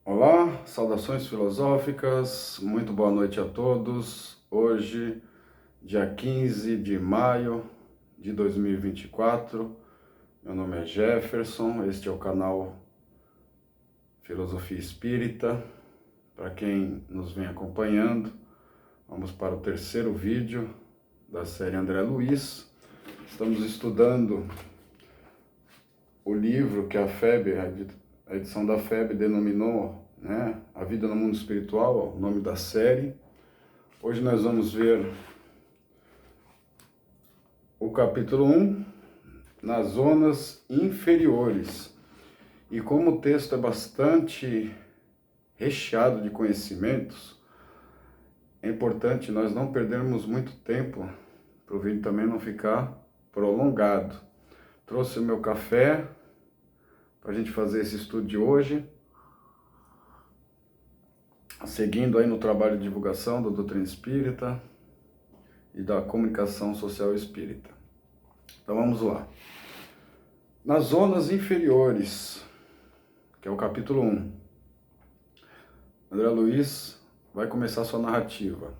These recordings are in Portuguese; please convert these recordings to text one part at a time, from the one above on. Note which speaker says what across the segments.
Speaker 1: Olá, saudações filosóficas, muito boa noite a todos. Hoje, dia 15 de maio de 2024, meu nome é Jefferson, este é o canal Filosofia Espírita. Para quem nos vem acompanhando, vamos para o terceiro vídeo da série André Luiz. Estamos estudando o livro que a edição da FEB denominou, né, A Vida no Mundo Espiritual, o nome da série. Hoje nós vamos ver o capítulo 1, nas zonas inferiores. E como o texto é bastante recheado de conhecimentos, é importante nós não perdermos muito tempo, para o vídeo também não ficar prolongado. Trouxe o meu café para a gente fazer esse estudo de hoje, seguindo aí no trabalho de divulgação da doutrina espírita e da comunicação social espírita. Então vamos lá. Nas zonas inferiores, que é o capítulo 1, André Luiz vai começar sua narrativa.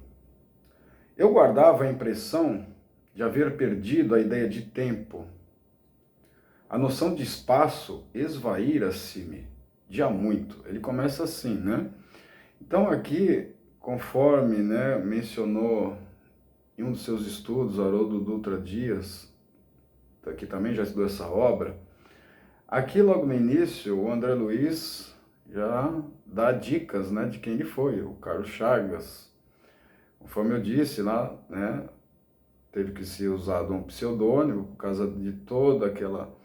Speaker 1: Eu guardava a impressão de haver perdido a ideia de tempo. A noção de espaço esvaíra-se-me de há muito. Ele começa assim, né? Então aqui, conforme, né, mencionou em um dos seus estudos, Haroldo Dutra Dias, que também já estudou essa obra, aqui logo no início o André Luiz já dá dicas, né, de quem ele foi, o Carlos Chagas. Conforme eu disse lá, né, teve que ser usado um pseudônimo por causa de toda aquela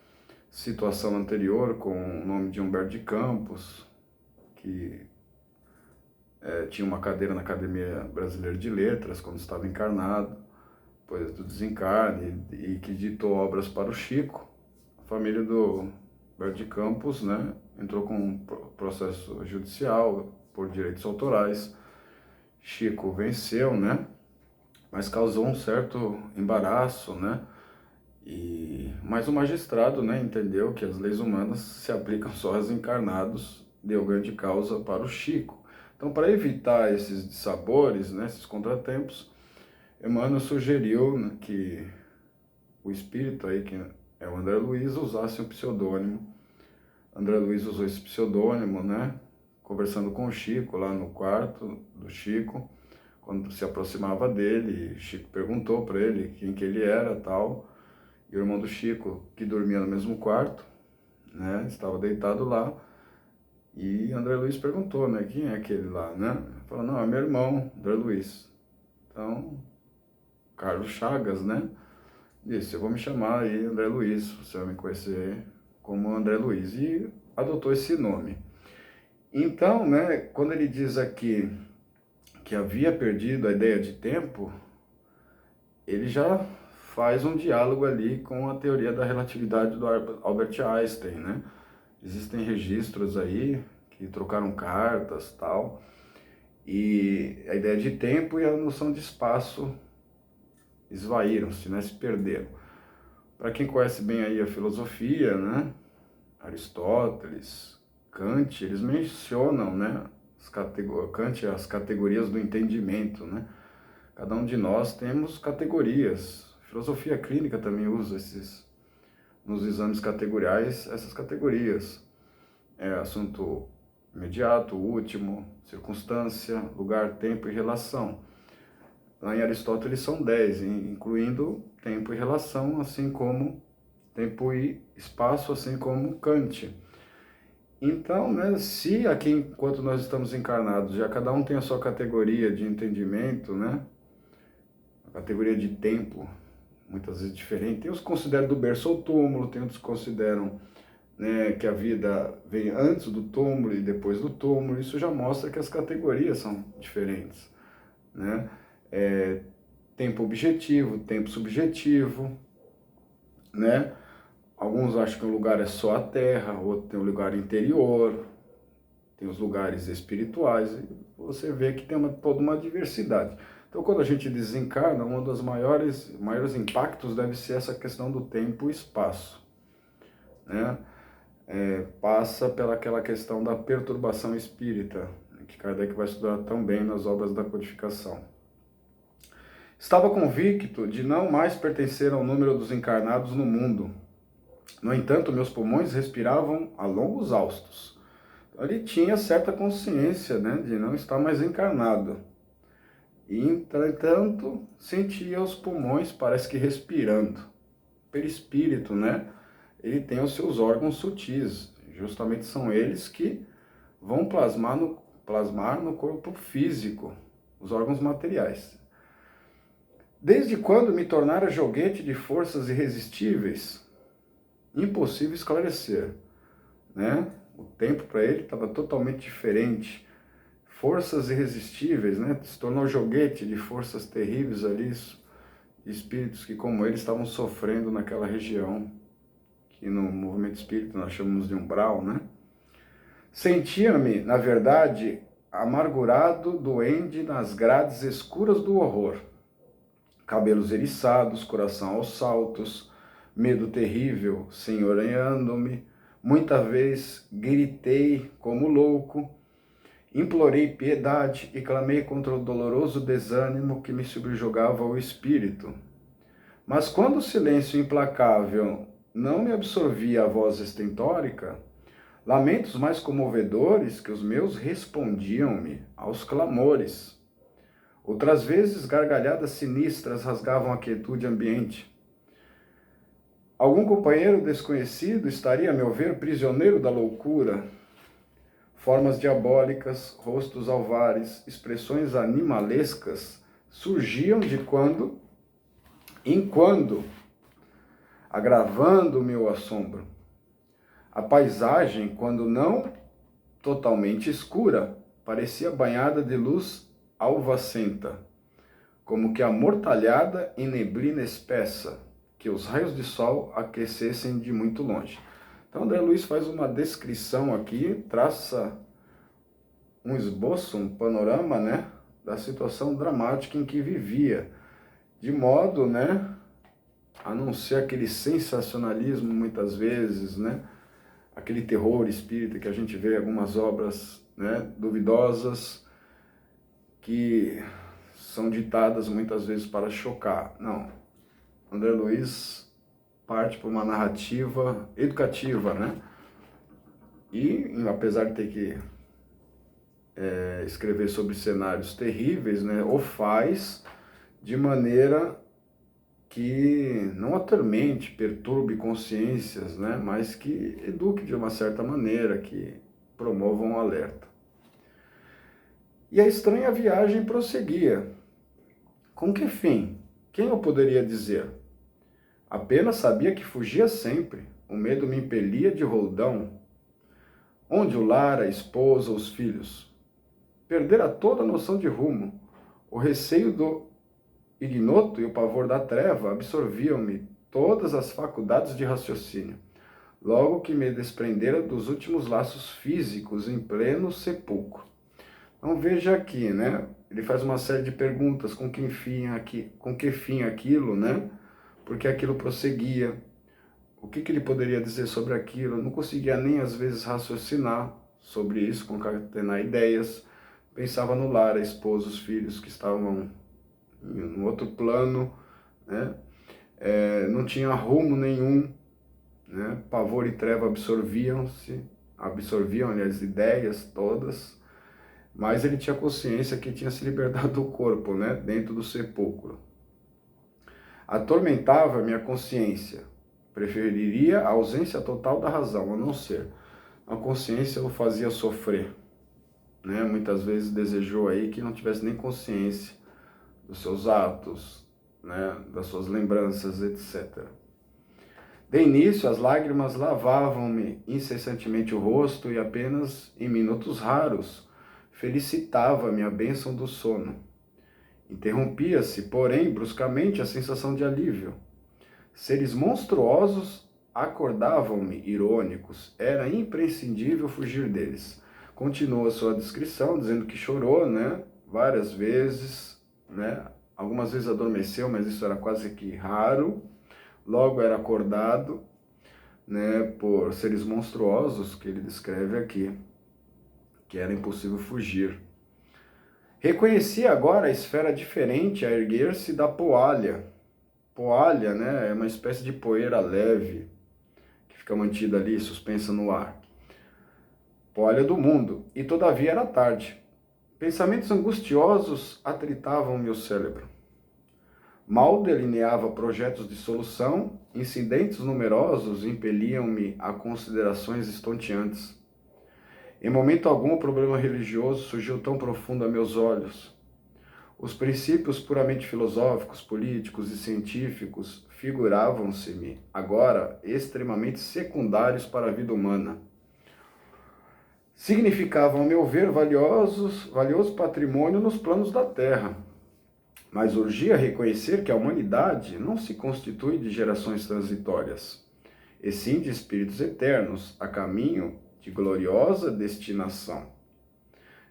Speaker 1: situação anterior com o nome de Humberto de Campos, que tinha uma cadeira na Academia Brasileira de Letras quando estava encarnado, depois do desencarne, e que ditou obras para o Chico. A família do Humberto de Campos, né, entrou com um processo judicial por direitos autorais. Chico venceu, né, mas causou um certo embaraço, né, mas o magistrado, né, entendeu que as leis humanas se aplicam só aos encarnados, deu grande causa para o Chico. Então, para evitar esses dissabores, né, esses contratempos, Emmanuel sugeriu, né, que o espírito aí, que é o André Luiz, usasse um pseudônimo. André Luiz usou esse pseudônimo, né, conversando com o Chico lá no quarto do Chico, quando se aproximava dele, Chico perguntou para ele quem que ele era, tal, e o irmão do Chico, que dormia no mesmo quarto, né, estava deitado lá, e André Luiz perguntou, né, quem é aquele lá, né? Falou, não, é meu irmão, André Luiz. Então, Carlos Chagas, né, disse, eu vou me chamar aí André Luiz, você vai me conhecer como André Luiz, e adotou esse nome. Então, né, quando ele diz aqui que havia perdido a ideia de tempo, ele já faz um diálogo ali com a teoria da relatividade do Albert Einstein, né? Existem registros aí que trocaram cartas, tal, e a ideia de tempo e a noção de espaço esvaíram-se, né? Se perderam. Para quem conhece bem aí a filosofia, né? Aristóteles, Kant, eles mencionam, né? Kant, as categorias do entendimento, né? Cada um de nós temos categorias. A filosofia clínica também usa nos exames categoriais, essas categorias. Assunto imediato, último, circunstância, lugar, tempo e relação. Lá em Aristóteles são 10, incluindo tempo e relação, assim como tempo e espaço, assim como Kant. Então, né, se aqui, enquanto nós estamos encarnados, já cada um tem a sua categoria de entendimento, né, a categoria de tempo, muitas vezes diferente, tem os que consideram do berço ao túmulo, tem outros que consideram, né, que a vida vem antes do túmulo e depois do túmulo. Isso já mostra que as categorias são diferentes, né? Tempo objetivo, tempo subjetivo, né? Alguns acham que um lugar é só a terra, outro tem um lugar interior, tem os lugares espirituais, e você vê que tem toda uma diversidade. Então, quando a gente desencarna, um dos maiores impactos deve ser essa questão do tempo e espaço, né? passa pelaquela questão da perturbação espírita, que Kardec vai estudar tão bem nas obras da codificação. Estava convicto de não mais pertencer ao número dos encarnados no mundo. No entanto, meus pulmões respiravam a longos haustos. Ele tinha certa consciência, né, de não estar mais encarnado. E, entretanto, sentia os pulmões, parece que respirando. O perispírito, né, ele tem os seus órgãos sutis. Justamente são eles que vão plasmar no corpo físico, os órgãos materiais. Desde quando me tornara joguete de forças irresistíveis? Impossível esclarecer, né? O tempo para ele estava totalmente diferente. Forças irresistíveis, né? Se tornou joguete de forças terríveis ali, espíritos que, como ele, estavam sofrendo naquela região, que no movimento espírita nós chamamos de umbral, né? Sentia-me, na verdade, amargurado, doente nas grades escuras do horror. Cabelos eriçados, coração aos saltos, medo terrível, senhoreando-me. Muita vez gritei como louco, implorei piedade e clamei contra o doloroso desânimo que me subjugava o espírito. Mas quando o silêncio implacável não me absorvia a voz estentórica, lamentos mais comovedores que os meus respondiam-me aos clamores. Outras vezes, gargalhadas sinistras rasgavam a quietude ambiente. Algum companheiro desconhecido estaria, a meu ver, prisioneiro da loucura. Formas diabólicas, rostos alvares, expressões animalescas surgiam de quando em quando, agravando o meu assombro. A paisagem, quando não totalmente escura, parecia banhada de luz alvacenta, como que amortalhada em neblina espessa, que os raios de sol aquecessem de muito longe. Então, André Luiz faz uma descrição aqui, traça um esboço, um panorama, né, da situação dramática em que vivia, de modo, né, a não ser aquele sensacionalismo muitas vezes, né, aquele terror espírita que a gente vê em algumas obras, né, duvidosas, que são ditadas muitas vezes para chocar. Não, André Luiz parte para uma narrativa educativa, né? E, apesar de ter que escrever sobre cenários terríveis, né, o faz de maneira que não atormente, perturbe consciências, né, mas que eduque de uma certa maneira, que promova um alerta. E a estranha viagem prosseguia. Com que fim? Quem eu poderia dizer? Apenas sabia que fugia sempre. O medo me impelia de roldão. Onde o lar, a esposa, os filhos? Perdera toda a noção de rumo. O receio do ignoto e o pavor da treva absorviam-me todas as faculdades de raciocínio. Logo que me desprendera dos últimos laços físicos em pleno sepulcro. Então veja aqui, né? Ele faz uma série de perguntas, com que fim aquilo, né? Porque aquilo prosseguia. O que ele poderia dizer sobre aquilo? Eu não conseguia nem às vezes raciocinar sobre isso, concatenar ideias. Pensava no lar, a esposa, os filhos que estavam em outro plano, né? Não tinha rumo nenhum, né? Pavor e treva absorviam as ideias todas. Mas ele tinha consciência que tinha se libertado do corpo, né, dentro do sepulcro. Atormentava minha consciência. Preferiria a ausência total da razão, a não ser. A consciência o fazia sofrer, né? Muitas vezes desejou aí que não tivesse nem consciência dos seus atos, né, das suas lembranças, etc. De início, as lágrimas lavavam-me incessantemente o rosto e apenas em minutos raros felicitava-me a bênção do sono. Interrompia-se, porém, bruscamente a sensação de alívio. Seres monstruosos acordavam-me irônicos. Era imprescindível fugir deles. Continua sua descrição, dizendo que chorou, né, várias vezes, né, algumas vezes adormeceu, mas isso era quase que raro. Logo era acordado. né, por seres monstruosos que ele descreve aqui, que era impossível fugir. Reconhecia agora a esfera diferente a erguer-se da poalha. Poalha, né, é uma espécie de poeira leve, que fica mantida ali, suspensa no ar. Poalha do mundo, e todavia era tarde. Pensamentos angustiosos atritavam meu cérebro. Mal delineava projetos de solução, incidentes numerosos impeliam-me a considerações estonteantes. Em momento algum o problema religioso surgiu tão profundo a meus olhos. Os princípios puramente filosóficos, políticos e científicos figuravam-se-me, agora, extremamente secundários para a vida humana. Significavam, a meu ver, valioso patrimônio nos planos da Terra. Mas urgia reconhecer que a humanidade não se constitui de gerações transitórias, e sim de espíritos eternos, a caminho de gloriosa destinação.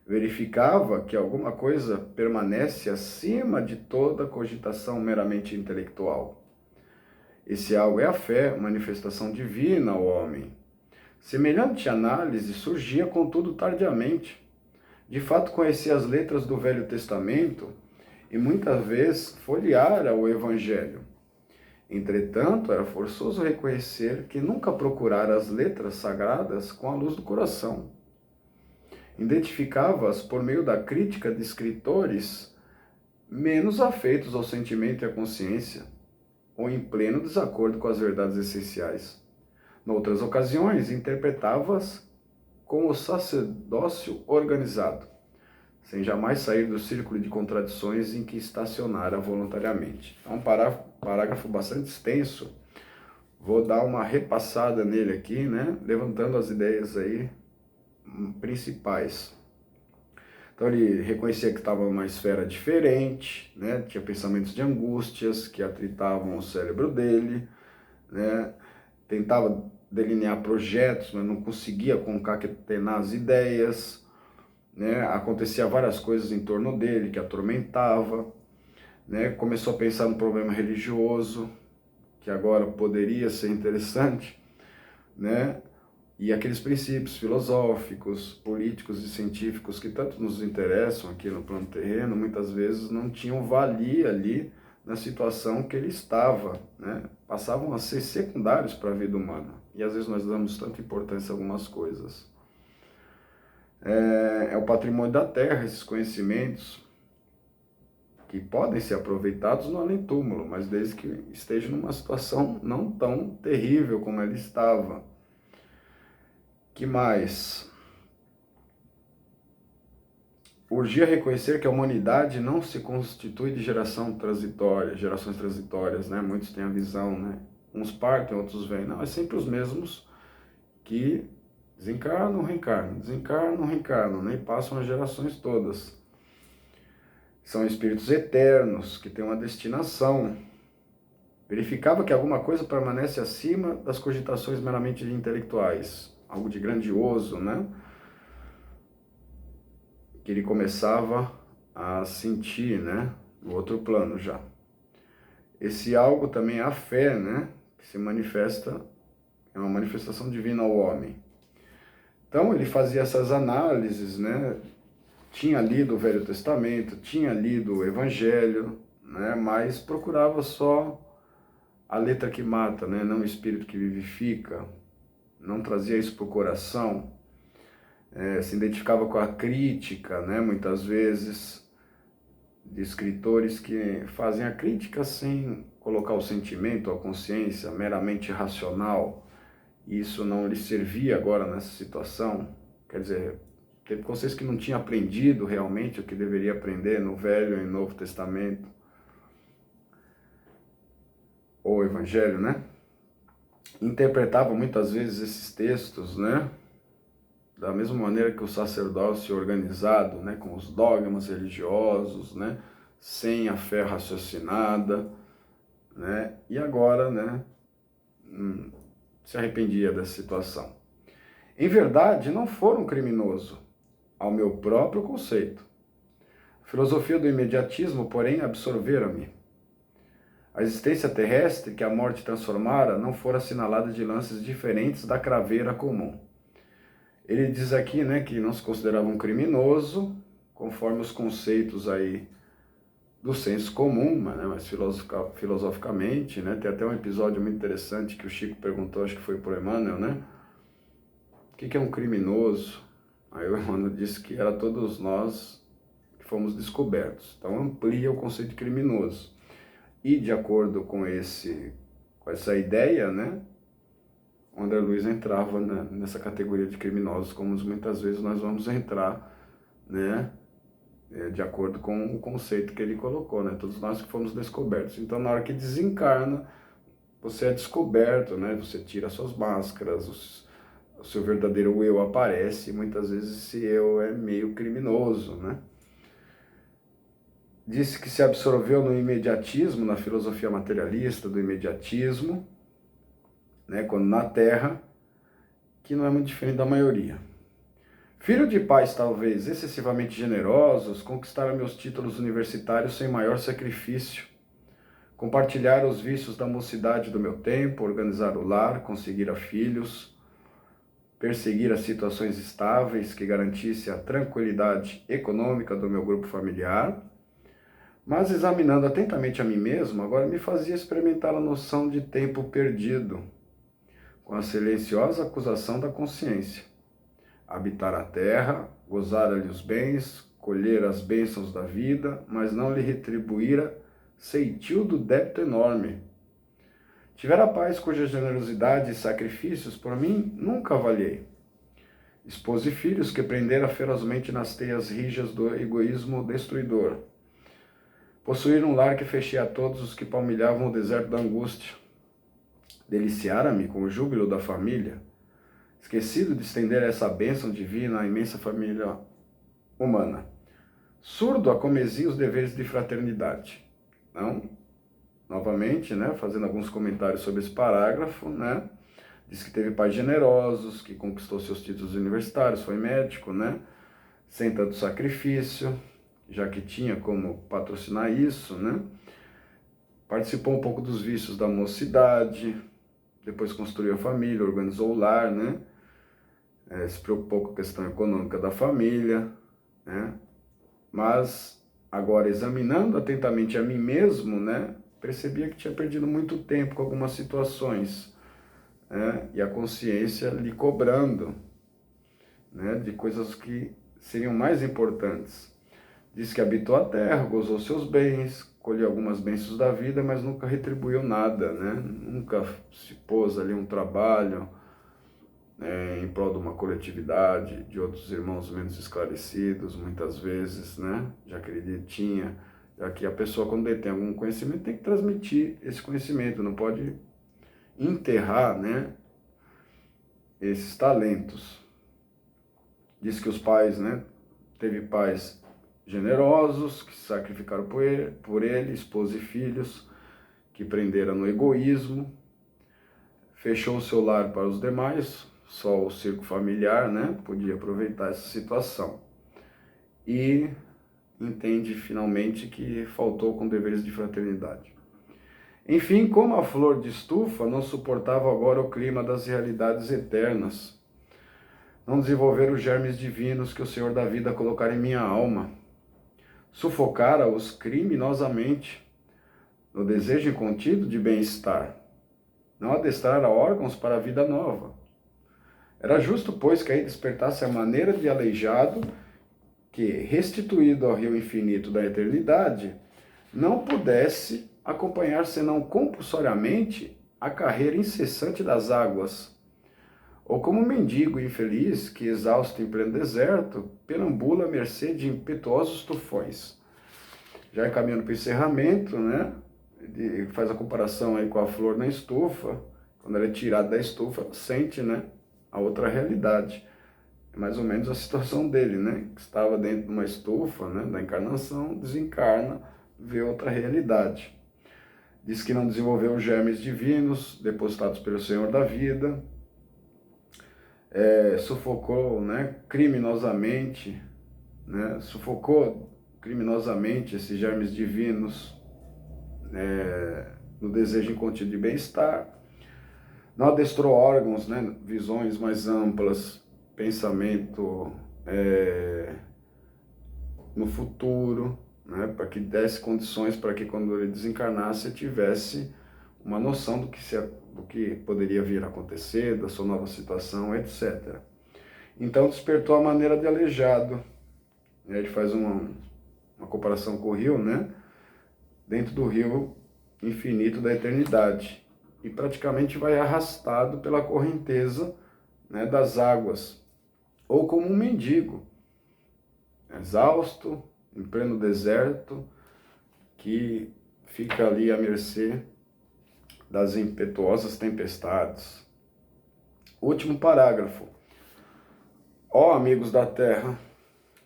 Speaker 1: Verificava que alguma coisa permanece acima de toda cogitação meramente intelectual. Esse algo é a fé, manifestação divina ao homem. Semelhante análise surgia, contudo, tardiamente. De fato, conhecia as letras do Velho Testamento e muitas vezes folheara o Evangelho. Entretanto, era forçoso reconhecer que nunca procurara as letras sagradas com a luz do coração. Identificava-as por meio da crítica de escritores menos afeitos ao sentimento e à consciência, ou em pleno desacordo com as verdades essenciais. Noutras ocasiões, interpretava-as com o sacerdócio organizado, sem jamais sair do círculo de contradições em que estacionara voluntariamente. É um parágrafo bastante extenso. Vou dar uma repassada nele aqui, né? Levantando as ideias aí principais. Então ele reconhecia que estava numa esfera diferente, né? Tinha pensamentos de angústias que atritavam o cérebro dele, né? Tentava delinear projetos, mas não conseguia concatenar as ideias, né? Acontecia várias coisas em torno dele que atormentava, né? Começou a pensar no problema religioso, que agora poderia ser interessante, né? E aqueles princípios filosóficos, políticos e científicos que tanto nos interessam aqui no plano terreno, muitas vezes não tinham valia ali na situação que ele estava, né? Passavam a ser secundários para a vida humana. E às vezes nós damos tanta importância a algumas coisas. É o patrimônio da Terra, esses conhecimentos que podem ser aproveitados no além-túmulo, mas desde que esteja numa situação não tão terrível como ele estava. Que mais? Urgia reconhecer que a humanidade não se constitui de gerações transitórias, né? Muitos têm a visão, né? Uns partem, outros vêm. Não, é sempre os mesmos que desencarnam, reencarnam, né? E passam as gerações todas. São espíritos eternos que têm uma destinação. Verificava que alguma coisa permanece acima das cogitações meramente intelectuais. Algo de grandioso, né? Que ele começava a sentir, né? No outro plano já. Esse algo também é a fé, né? Que se manifesta, é uma manifestação divina ao homem. Então ele fazia essas análises, né? Tinha lido o Velho Testamento, tinha lido o Evangelho, né? Mas procurava só a letra que mata, né? Não o espírito que vivifica. Não trazia isso para o coração. Se identificava com a crítica, né? Muitas vezes, de escritores que fazem a crítica sem colocar o sentimento, a consciência, meramente racional. Isso não lhe servia agora nessa situação. Quer dizer, teve consciência que não tinha aprendido realmente o que deveria aprender no Velho e Novo Testamento, ou Evangelho, né? Interpretava muitas vezes esses textos, né? Da mesma maneira que o sacerdócio organizado, né? Com os dogmas religiosos, né? Sem a fé raciocinada, né? E agora, né? Se arrependia dessa situação. Em verdade, não foram criminoso, ao meu próprio conceito. A filosofia do imediatismo, porém, absorvera-me. A existência terrestre que a morte transformara não fora assinalada de lances diferentes da craveira comum. Ele diz aqui, né, que não se considerava um criminoso, conforme os conceitos aí do senso comum, né, mas filosoficamente, né, tem até um episódio muito interessante que o Chico perguntou, acho que foi por Emmanuel, né, o que é um criminoso? Aí o Emmanuel disse que era todos nós que fomos descobertos. Então amplia o conceito de criminoso. E de acordo com essa ideia, né, o André Luiz entrava nessa categoria de criminosos, como muitas vezes nós vamos entrar, né, de acordo com o conceito que ele colocou, né, todos nós que fomos descobertos. Então, na hora que desencarna, você é descoberto, né, você tira suas máscaras, o seu verdadeiro eu aparece, e muitas vezes esse eu é meio criminoso, né. Disse que se absorveu no imediatismo, na filosofia materialista do imediatismo, né, quando na Terra, que não é muito diferente da maioria. Filho de pais talvez excessivamente generosos, conquistaram meus títulos universitários sem maior sacrifício. Compartilhar os vícios da mocidade do meu tempo, organizar o lar, conseguir filhos, perseguir as situações estáveis que garantisse a tranquilidade econômica do meu grupo familiar. Mas examinando atentamente a mim mesmo, agora me fazia experimentar a noção de tempo perdido, com a silenciosa acusação da consciência. Habitar a terra, gozar-lhe os bens, colher as bênçãos da vida, mas não lhe retribuíra ceitil do débito enorme. Tivera paz cuja generosidade e sacrifícios por mim nunca avaliei. Esposa e filhos que prendera ferozmente nas teias rijas do egoísmo destruidor. Possuir um lar que fechei a todos os que palmilhavam o deserto da angústia. Deliciara-me com o júbilo da família, esquecido de estender essa bênção divina à imensa família humana. Surdo a como exia os deveres de fraternidade. Então, novamente, né, fazendo alguns comentários sobre esse parágrafo, né, diz que teve pais generosos, que conquistou seus títulos universitários, foi médico, né, sem tanto sacrifício, já que tinha como patrocinar isso, né, participou um pouco dos vícios da mocidade, depois construiu a família, organizou o lar, né, se preocupou com a questão econômica da família, né, mas agora examinando atentamente a mim mesmo, né, percebia que tinha perdido muito tempo com algumas situações, né, e a consciência lhe cobrando, né, de coisas que seriam mais importantes. Diz que habitou a terra, gozou seus bens, colheu algumas bênçãos da vida, mas nunca retribuiu nada, né, nunca se pôs ali um trabalho em prol de uma coletividade, de outros irmãos menos esclarecidos, muitas vezes, né, já que ele tinha. Aqui a pessoa, quando ele tem algum conhecimento, tem que transmitir esse conhecimento, não pode enterrar, né, esses talentos. Diz que os pais, né, teve pais generosos, que se sacrificaram por ele, esposa e filhos, que prenderam no egoísmo, fechou o seu lar para os demais, só o círculo familiar, né, podia aproveitar essa situação. E entende finalmente que faltou com deveres de fraternidade. Enfim, como a flor de estufa, não suportava agora o clima das realidades eternas. Não desenvolver os germes divinos que o Senhor da vida colocara em minha alma. Sufocara-os criminosamente, no desejo incontido de bem-estar. Não adestrara órgãos para a vida nova. Era justo, pois, que aí despertasse a maneira de aleijado que, restituído ao rio infinito da eternidade, não pudesse acompanhar senão compulsoriamente a carreira incessante das águas, ou como um mendigo infeliz que, exausto em pleno deserto, perambula à mercê de impetuosos tufões. Já encaminhando para o encerramento, né, faz a comparação aí com a flor na estufa. Quando ela é tirada da estufa, ela sente, né, a outra realidade. É mais ou menos a situação dele, né, que estava dentro de uma estufa, né, da encarnação, desencarna, vê outra realidade. Diz que não desenvolveu os germes divinos depositados pelo Senhor da vida, sufocou, né, criminosamente, né, sufocou criminosamente esses germes divinos, no desejo incontido de bem-estar, não adestrou órgãos, né, visões mais amplas, pensamento no futuro, né, para que desse condições para que quando ele desencarnasse tivesse uma noção do que poderia vir a acontecer, da sua nova situação, etc. Então despertou a maneira de aleijado. Ele faz uma comparação com o rio, né? Dentro do rio infinito da eternidade. E praticamente vai arrastado pela correnteza, né, das águas. Ou como um mendigo, exausto, em pleno deserto, que fica ali à mercê das impetuosas tempestades. Último parágrafo. Ó amigos da terra,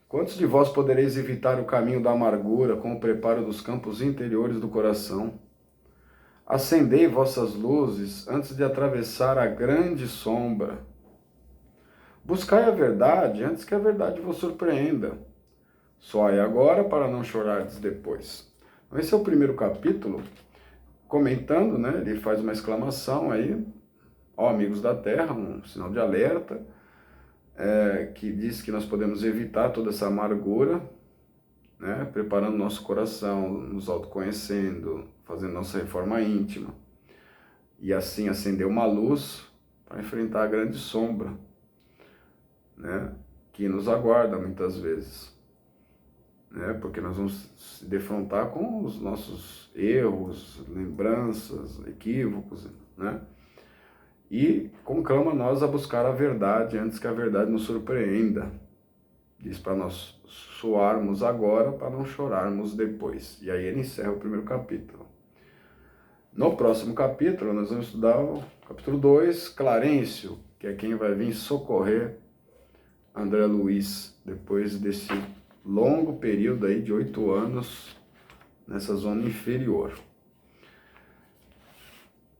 Speaker 1: quantos de vós podereis evitar o caminho da amargura com o preparo dos campos interiores do coração? Acendei vossas luzes antes de atravessar a grande sombra. Buscai a verdade antes que a verdade vos surpreenda. Soai agora para não chorardes depois. Esse é o primeiro capítulo, comentando, né? Ele faz uma exclamação aí, ó amigos da terra, um sinal de alerta, que diz que nós podemos evitar toda essa amargura, né? Preparando nosso coração, nos autoconhecendo, fazendo nossa reforma íntima, e assim acender uma luz para enfrentar a grande sombra, né? Que nos aguarda muitas vezes. Né, porque nós vamos se defrontar com os nossos erros, lembranças, equívocos, né? E conclama nós a buscar a verdade antes que a verdade nos surpreenda. Diz para nós suarmos agora para não chorarmos depois. E aí ele encerra o primeiro capítulo. No próximo capítulo nós vamos estudar o capítulo 2, Clarencio, que é quem vai vir socorrer André Luiz depois desse longo período aí de 8 anos nessa zona inferior.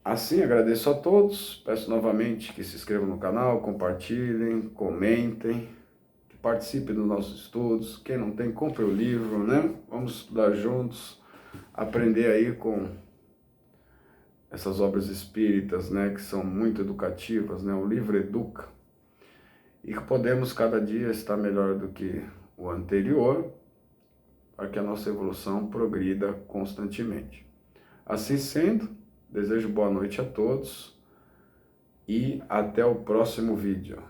Speaker 1: Assim, agradeço a todos, peço novamente que se inscrevam no canal, compartilhem, comentem, que participem dos nossos estudos. Quem não tem, compre o livro, né? Vamos estudar juntos, aprender aí com essas obras espíritas, né? Que são muito educativas, né? O livro educa. E que podemos cada dia estar melhor do que o anterior, para que a nossa evolução progrida constantemente. Assim sendo, desejo boa noite a todos e até o próximo vídeo.